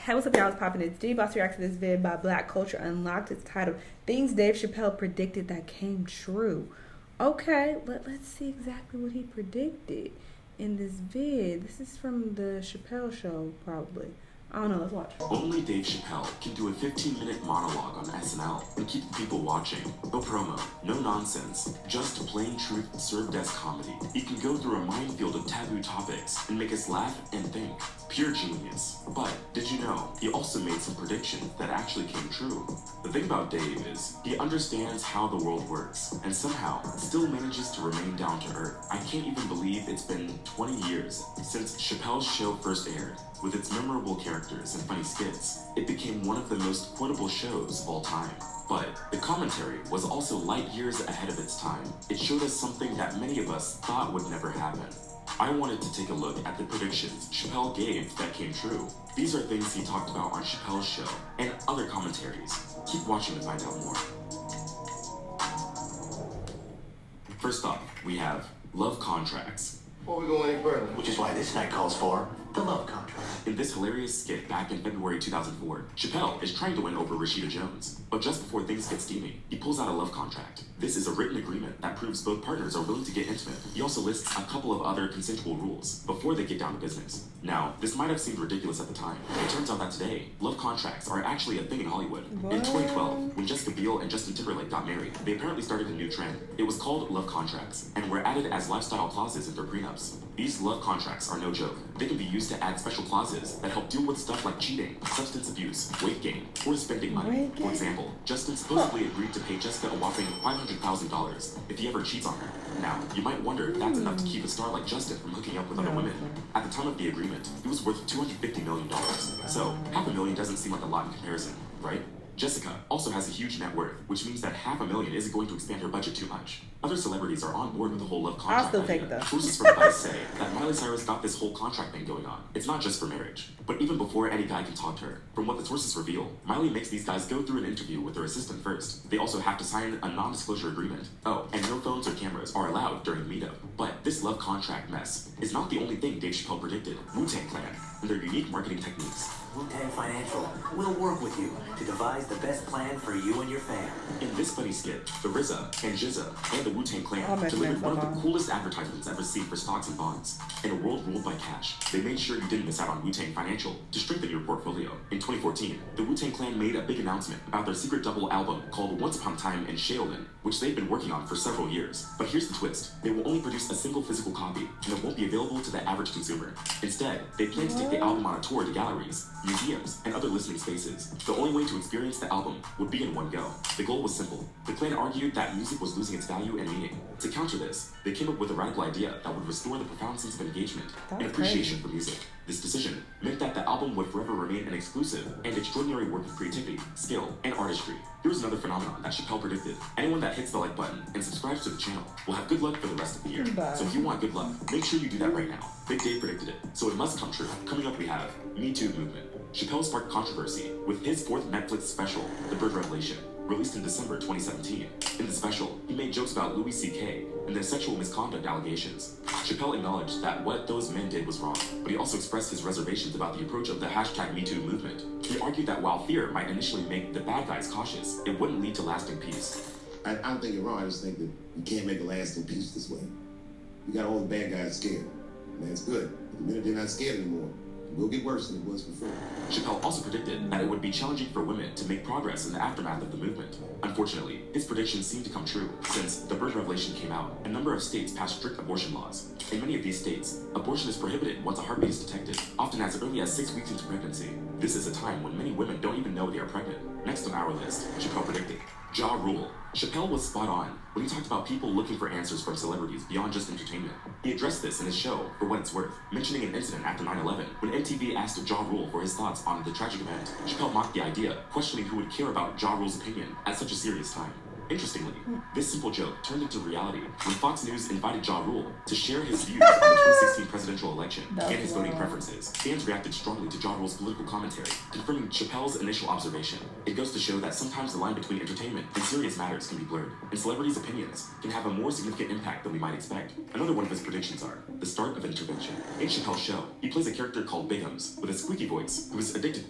Hey, what's up, y'all? It's poppin'. It's D. Boss reacts to this vid by Black Culture Unlocked. It's titled Things Dave Chappelle Predicted That Came True. Okay, let's see exactly what he predicted in this vid. This is from the Chappelle show, probably. I don't know, let's watch. Only Dave Chappelle can do a 15-minute monologue on SNL and keep the people watching. No promo, no nonsense, just plain truth served as comedy. He can go through a minefield of taboo topics and make us laugh and think. Pure genius. But did you know, he also made some predictions that actually came true. The thing about Dave is, he understands how the world works, and somehow still manages to remain down to earth. I can't even believe it's been 20 years since Chappelle's show first aired. With its memorable characters and funny skits, it became one of the most quotable shows of all time. But the commentary was also light years ahead of its time. It showed us something that many of us thought would never happen. I wanted to take a look at the predictions Chappelle gave that came true. These are things he talked about on Chappelle's show and other commentaries. Keep watching to find out more. First off, we have love contracts. Before we go any further, Which is why this night calls for the love contract. In this hilarious skit back in February 2004, Chappelle is trying to win over Rashida Jones. But just before things get steamy, he pulls out a love contract. This is a written agreement that proves both partners are willing to get intimate. He also lists a couple of other consensual rules before they get down to business. Now, this might have seemed ridiculous at the time. It turns out that today, love contracts are actually a thing in Hollywood. In 2012, when Jessica Biel and Justin Timberlake got married, they apparently started a new trend. It was called love contracts, and were added as lifestyle clauses in their prenups. These love contracts are no joke. They can be used to add special clauses that help deal with stuff like cheating, substance abuse, weight gain, or spending money. For example, Justin supposedly agreed to pay Jessica a whopping $500,000 if he ever cheats on her. Now, you might wonder if that's enough to keep a star like Justin from hooking up with other women. At the time of the agreement, he was worth $250 million. So, $500,000 doesn't seem like a lot in comparison, right? Jessica also has a huge net worth, which means that $500,000 isn't going to expand her budget too much. Other celebrities are on board with the whole love contract I'll still idea. take that. Sources from Vice say that Miley Cyrus got this whole contract thing going on. It's not just for marriage. But even before any guy can talk to her, from what the sources reveal, Miley makes these guys go through an interview with their assistant first. They also have to sign a non-disclosure agreement. Oh, and no phones or cameras are allowed during the meetup. But this love contract mess is not the only thing Dave Chappelle predicted. WuTang Clan and their unique marketing techniques. WuTang Financial will work with you to devise the best plan for you and your fam. In this funny skit, the RZA and GZA and the WuTang Clan Oh, my delivered goodness, one of hold the on. coolest advertisements ever seen for stocks and bonds. In a world ruled by cash, they made sure you didn't miss out on WuTang Financial to strengthen your portfolio. In 2014, the WuTang Clan made a big announcement about their secret double album called Once Upon a Time in Shaolin, which they've been working on for several years. But here's the twist. They will only produce a single physical copy, and it won't be available to the average consumer. Instead, they plan to take the album on a tour to galleries, museums, and other listening spaces. The only way to experience the album would be in one go. The goal was simple. The Clan argued that music was losing its value and meaning. To counter this, they came up with a radical idea that would restore the profound sense of engagement and appreciation for music. This decision meant that the album would forever remain an exclusive and extraordinary work of creativity, skill, and artistry. Here's another phenomenon that Chappelle predicted. Anyone that hits the like button and subscribes to the channel will have good luck for the rest of the year. So if you want good luck, make sure you do that right now. Big Dave predicted it, so it must come true. Coming up, we have Me Too movement. Chappelle sparked controversy with his fourth Netflix special, The Bird Revelation, released in December 2017. In the special, he made jokes about Louis C.K. and their sexual misconduct allegations. Chappelle acknowledged that what those men did was wrong, but he also expressed his reservations about the approach of the #MeToo movement. He argued that while fear might initially make the bad guys cautious, it wouldn't lead to lasting peace. I don't think you're wrong. I just think that you can't make a lasting peace this way. You got all the bad guys scared. And that's good. But the minute they're not scared anymore, it will get worse than it was before. Chappelle also predicted that it would be challenging for women to make progress in the aftermath of the movement. Unfortunately, his predictions seemed to come true. Since The Bird Revelation came out, a number of states passed strict abortion laws. In many of these states, abortion is prohibited once a heartbeat is detected, often as early as 6 weeks into pregnancy. This is a time when many women don't even know they are pregnant. Next on our list, Chappelle predicted Ja Rule. Chappelle was spot on when he talked about people looking for answers from celebrities beyond just entertainment. He addressed this in his show, For What It's Worth, mentioning an incident after 9/11 when MTV asked Ja Rule for his thoughts on the tragic event. Chappelle mocked the idea, questioning who would care about Ja Rule's opinion at such a serious time. Interestingly, this simple joke turned into reality when Fox News invited Ja Rule to share his views on the 2016 presidential election and his voting preferences. Fans reacted strongly to Ja Rule's political commentary, confirming Chappelle's initial observation. It goes to show that sometimes the line between entertainment and serious matters can be blurred, and celebrities' opinions can have a more significant impact than we might expect. Another one of his predictions are the start of intervention. In Chappelle's show, he plays a character called Bigums with a squeaky voice who is addicted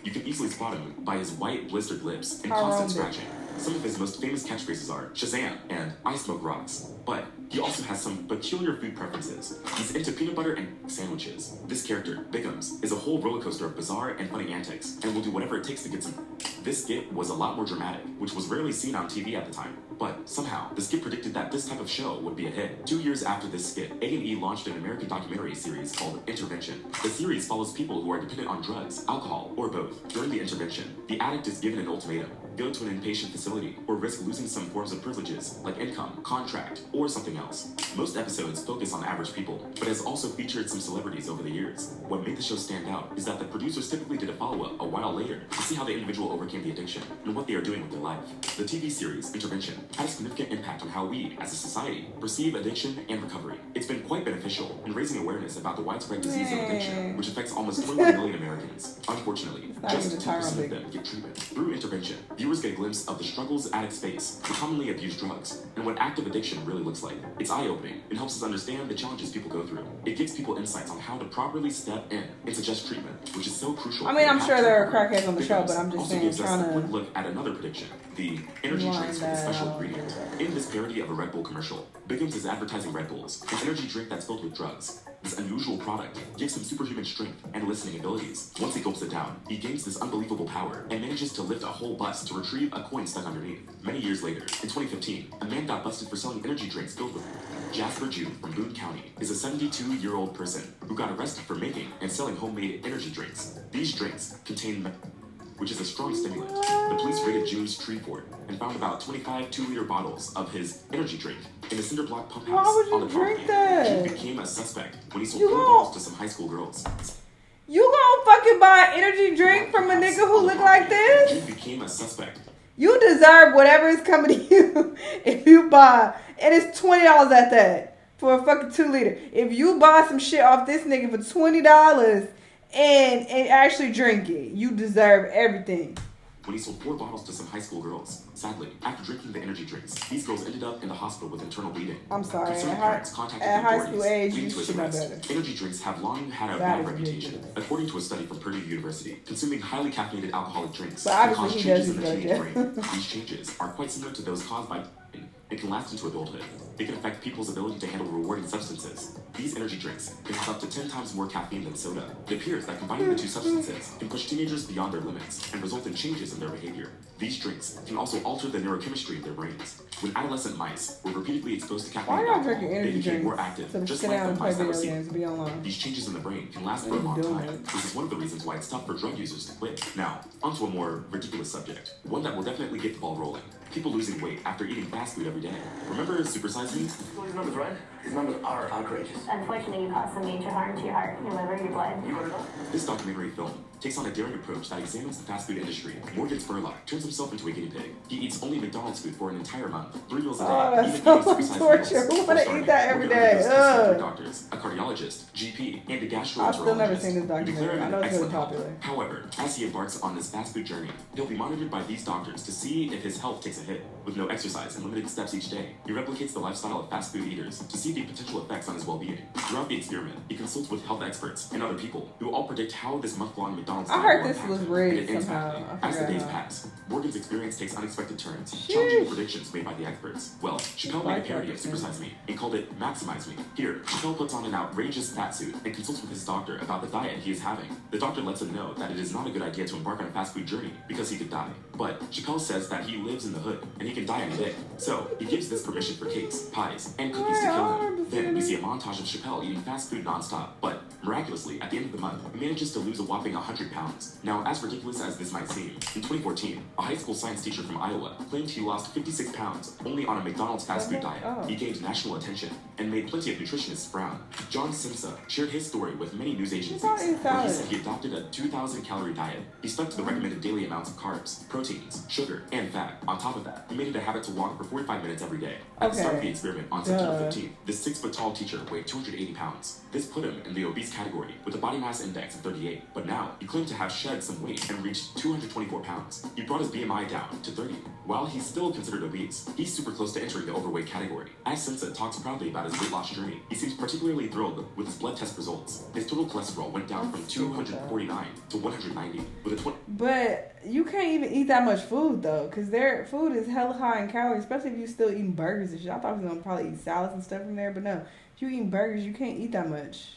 You can easily spot him by his white, blistered lips and How constant wrong did- scratching. Some of his most famous catchphrases are Shazam and I smoke rocks. But he also has some peculiar food preferences. He's into peanut butter and sandwiches. This character, Bickums, is a whole roller coaster of bizarre and funny antics, and will do whatever it takes to get some. This skit was a lot more dramatic, which was rarely seen on TV at the time. But somehow, the skit predicted that this type of show would be a hit. 2 years after this skit, A&E launched an American documentary series called Intervention. The series follows people who are dependent on drugs, alcohol, or both. During the intervention, the addict is given an ultimatum: go to an inpatient facility or risk losing some forms of privileges like income, contract, or something else. Most episodes focus on average people, but has also featured some celebrities over the years. What made the show stand out is that the producers typically did a follow-up a while later to see how the individual overcame the addiction and what they are doing with their life. The TV series, Intervention, had a significant impact on how we, as a society, perceive addiction and recovery. It's been quite beneficial in raising awareness about the widespread disease of addiction, which affects almost 21 million Americans. Unfortunately, just 2% of them get treatment. Through Intervention, viewers get a glimpse of the struggles addicts face to commonly abuse drugs and what active addiction really looks like. It's eye-opening and helps us understand the challenges people go through. It gives people insights on how to properly step in and suggest treatment, which is so crucial. I mean, I'm sure there are crackheads on the show, but I'm just also saying, gives us a trying quick to. look at another prediction: the energy drinks with a special ingredient. In this parody of a Red Bull commercial, Biggums is advertising Red Bulls, an energy drink that's filled with drugs. This unusual product gives him superhuman strength and listening abilities. Once he gulps it down, he gains this unbelievable power and manages to lift a whole bus to retrieve a coin stuck underneath. Many years later, in 2015, a man got busted for selling energy drinks filled with. Jasper June from Boone County is a 72-year-old person who got arrested for making and selling homemade energy drinks. These drinks contain which is a strong stimulant. The police raided June's tree fort and found about 25 2-liter bottles of his energy drink in a cinder block pump house Why would you on the drink property. that? June became a suspect when he sold You 4 won't. bottles to some high school girls. You gonna fucking buy an energy drink from a nigga who look like this? June became a suspect. You deserve whatever is coming to you if you buy, and it's $20 at that for a fucking 2-liter. If you buy some shit off this nigga for $20 and actually drink it, you deserve everything. When he sold 4 bottles to some high school girls. Sadly, after drinking the energy drinks, these girls ended up in the hospital with internal bleeding. I'm sorry. Concerned At parents contacted at the high authorities, school age, leading you to his should know arrest. better. Energy drinks have long had a That bad is reputation. ridiculous. According to a study from Purdue University, consuming highly caffeinated alcoholic drinks But can obviously cause he does changes in the need to teenage go to brain. jail. These changes are quite similar to those caused by and can last into adulthood. They can affect people's ability to handle rewarding substances. These energy drinks can have up to 10 times more caffeine than soda. It appears that combining the two substances can push teenagers beyond their limits and result in changes in their behavior. These drinks can also alter the neurochemistry of their brains. When adolescent mice were repeatedly exposed to Why caffeine, y'all drinking they energy became drinks? more active, So just sit like down the and play mice that video received. games and be online. These changes in the brain can last for a What are long you doing, time. man? This is one of the reasons why it's tough for drug users to quit. Now, onto a more ridiculous subject. One that will definitely get the ball rolling. People losing weight after eating fast food every day. Remember Super Size Me? These numbers, right? These numbers are outrageous. Unfortunately, you caused some major harm to your heart, your liver, your blood. You got it all? This documentary film takes on a daring approach that examines the fast food industry. Morgan Spurlock turns himself into a guinea pig. He eats only McDonald's food for an entire month, 3 meals a day. Oh, that even sounds eating like supersized torture. meals. Who wanna Starring eat that every Morgan day? undergoes tests from Ugh. 3 doctors, a cardiologist, GP, and a gastroenterologist. I've still never seen this who documentary. declare him I know an it's really excellent health. popular. However, as he embarks on this fast food journey, he'll be monitored by these doctors to see if his health takes a hit. With no exercise and limited steps each day, he replicates the lifestyle of fast food eaters to see the potential effects on his well-being. Throughout the experiment, he consults with health experts and other people who all predict how this month-long McDonald's I diet heard will this impact was him, rigged and it ends somehow. badly. I As the forgot days how. pass, Morgan's experience takes unexpected turns, challenging the predictions made by the experts. Well, Chappelle made a Like parody that of Super Size Me and called it Maximize Me. Here, Chappelle puts on an outrageous fat suit and consults with his doctor about the diet he is having. The doctor lets him know that it is not a good idea to embark on a fast food journey because he could die. But Chappelle says that he lives in the hood and he can die any day. So he gives this permission for cakes, pies, and cookies to kill him. Then we see a montage of Chappelle eating fast food nonstop. But miraculously, at the end of the month, he manages to lose a whopping 100 pounds. Now, as ridiculous as this might seem, in 2014, a high school science teacher from Iowa claimed he lost 56 pounds only on a McDonald's fast food diet. Oh. He gained national attention and made plenty of nutritionists frown. John Simsa shared his story with many news agencies, He's not eating where he salad. said he adopted a 2,000-calorie diet. He stuck to the recommended daily amounts of carbs, proteins, sugar, and fat. On top of that, he made it a habit to walk for 45 minutes every day. At the start of the Okay. experiment on September 15th, this 6-foot-tall teacher weighed 280 pounds. This put him in the obesity obese category with a body mass index of 38, but now he claimed to have shed some weight and reached 224 pounds. He brought his BMI down to 30. While he's still considered obese, he's super close to entering the overweight category. As Sensa talks proudly about his weight loss journey, he seems particularly thrilled with his blood test results. His total cholesterol went down from 249 to 190 with a 20. But you can't even eat that much food though, because their food is hella high in calories, especially if you're still eating burgers and shit. I thought he was gonna probably eat salads and stuff from there, but no. If you're eating burgers, you can't eat that much.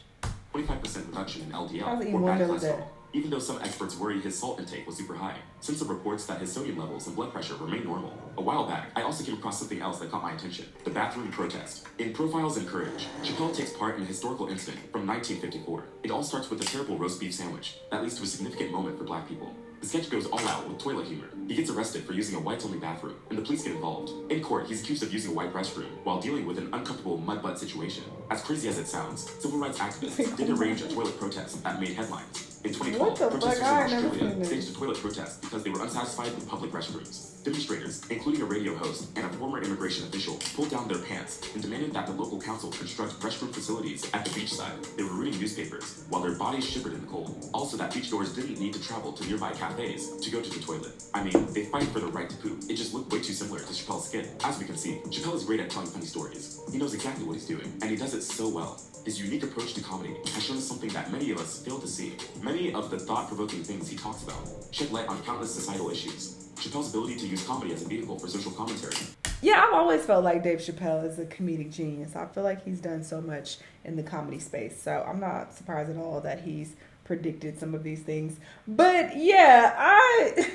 25% reduction in LDL I was eating or one bad meal a day. cholesterol. Even though some experts worry his salt intake was super high, Sensa reports that his sodium levels and blood pressure remain normal. A while back, I also came across something else that caught my attention: the bathroom protest. In Profiles in Courage, Chappelle takes part in a historical incident from 1954. It all starts with a terrible roast beef sandwich that leads to a significant moment for black people. The sketch goes all out with toilet humor. He gets arrested for using a whites-only bathroom, and the police get involved. In court, he's accused of using a white restroom while dealing with an uncomfortable mud-butt situation. As crazy as it sounds, civil rights activists did arrange a toilet protest that made headlines. In 2012, protesters in Australia staged a toilet protest because they were unsatisfied with public restrooms. Demonstrators, including a radio host and a former immigration official, pulled down their pants and demanded that the local council construct restroom facilities at the beachside. They were reading newspapers while their bodies shivered in the cold. Also, that beachgoers didn't need to travel to nearby cafes to go to the toilet. I mean, they fight for the right to poop. It just looked way too similar to Chappelle's skit. As we can see, Chappelle is great at telling funny stories. He knows exactly what he's doing, and he does it so well. His unique approach to comedy has shown us something that many of us fail to see. Many of the thought-provoking things he talks about shed light on countless societal issues. Chappelle's ability to use comedy as a vehicle for social commentary. Yeah, I've always felt like Dave Chappelle is a comedic genius. I feel like he's done so much in the comedy space, so I'm not surprised at all that he's predicted some of these things. But yeah, I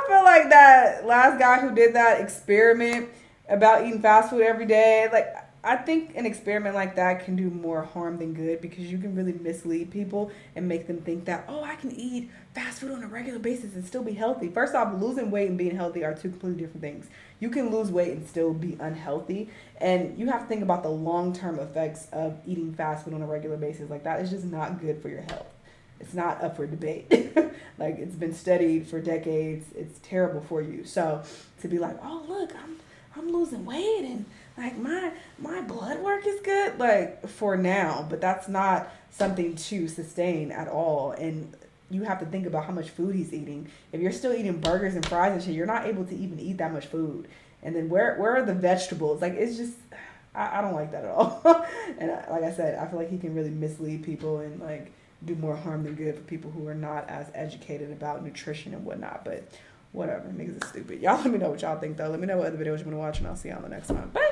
feel like that last guy who did that experiment about eating fast food every day, like, I think an experiment like that can do more harm than good, because you can really mislead people and make them think that, oh, I can eat fast food on a regular basis and still be healthy. First off, losing weight and being healthy are two completely different things. You can lose weight and still be unhealthy, and you have to think about the long-term effects of eating fast food on a regular basis. Like, that is just not good for your health. It's not up for debate. Like, it's been studied for decades. It's terrible for you. So to be like, oh, look, I'm losing weight and like my blood work is good, like, for now, but that's not something to sustain at all. And you have to think about how much food he's eating. If you're still eating burgers and fries and shit, you're not able to even eat that much food. And then where are the vegetables? Like, it's just, I don't like that at all. And like I said, I feel like he can really mislead people and like do more harm than good for people who are not as educated about nutrition and whatnot. But whatever, niggas is stupid. Y'all let me know what y'all think though. Let me know what other videos you want to watch, and I'll see y'all on the next one. Bye.